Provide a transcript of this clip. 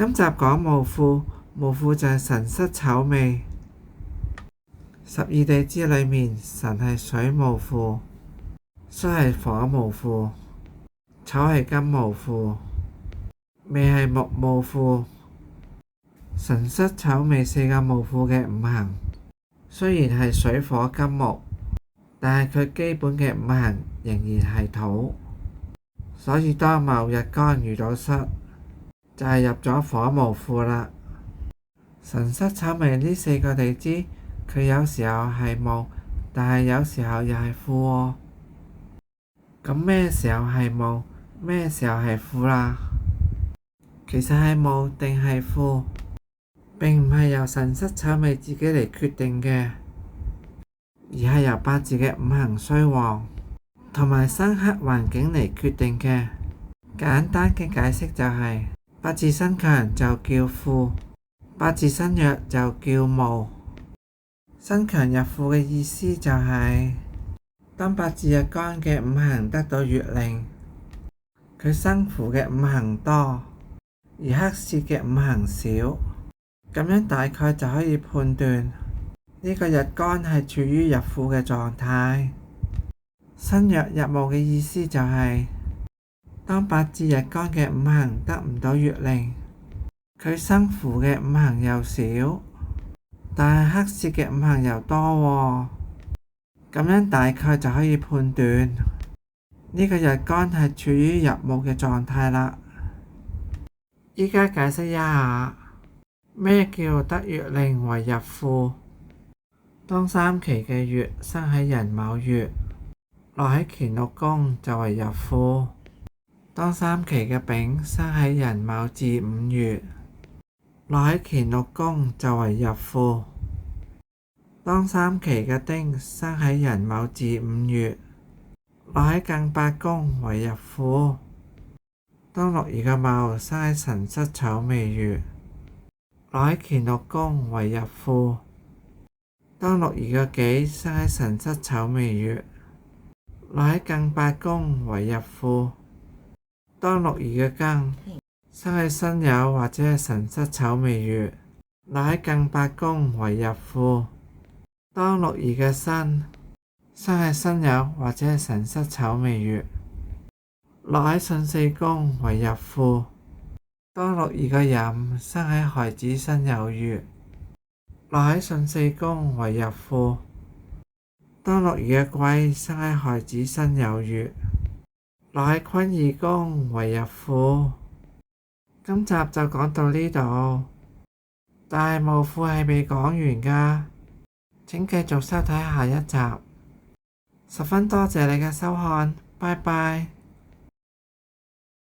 今集講無父，無父就係神失丑未。十二地支裏面，神係水無父，戌係火無父，丑係金無父，未係木無父。神失丑未四個無父嘅五行，雖然係水火金木，但係佢基本嘅五行仍然係土，所以當某日干遇到戌，就係入咗火無父啦。神失丑未呢四個地支，佢有時候係木，但係有時候又係父喎。咁咩時候係木，咩時候係父啦？其實係木定係父，並唔係由神失丑未自己嚟決定嘅，而係由八字嘅五行衰旺同埋生克環境嚟決定嘅。簡單嘅解釋就係，八字身強就叫父，八字身弱就叫木。身強入父嘅意思就係，當八字日干嘅五行得到月令，佢生父嘅五行多，而克泄嘅五行少，咁樣大概就可以判斷呢個日干係處於入父嘅狀態。身弱入木嘅意思就係，當八字日干嘅五行得唔到月令，佢生父嘅五行又少，但係克泄嘅五行又多喎，咁樣大概就可以判斷呢個日干係處於入木嘅狀態啦。依家解釋一下咩叫得月令為入父。當三期嘅月生喺寅卯月，落喺乾六宮就為入父。當三期嘅丙生喺寅卯至午月，落喺乾六宮就為入父。當三期嘅丁生喺寅卯至午月，落喺庚八宮為入父。當六兒嘅卯生喺神失丑未月，落喺乾六宮為入父。當六兒嘅己生喺神失丑未月，落喺庚八宮為入父。當六兒嘅庚生喺辛酉或者係神失丑未月，落喺庚八宮為入父。當六兒嘅辛生喺辛酉或者係神失丑未月，落喺巽四宮為入父。當六兒嘅壬生喺亥子辛酉月，落喺巽四宮為入父。當六兒嘅癸生喺亥子辛酉月，落喺坤二宮為入父。今集就講到呢度，但係無父係未講完㗎，請繼續收睇下一集。十分多謝你嘅收看，拜拜。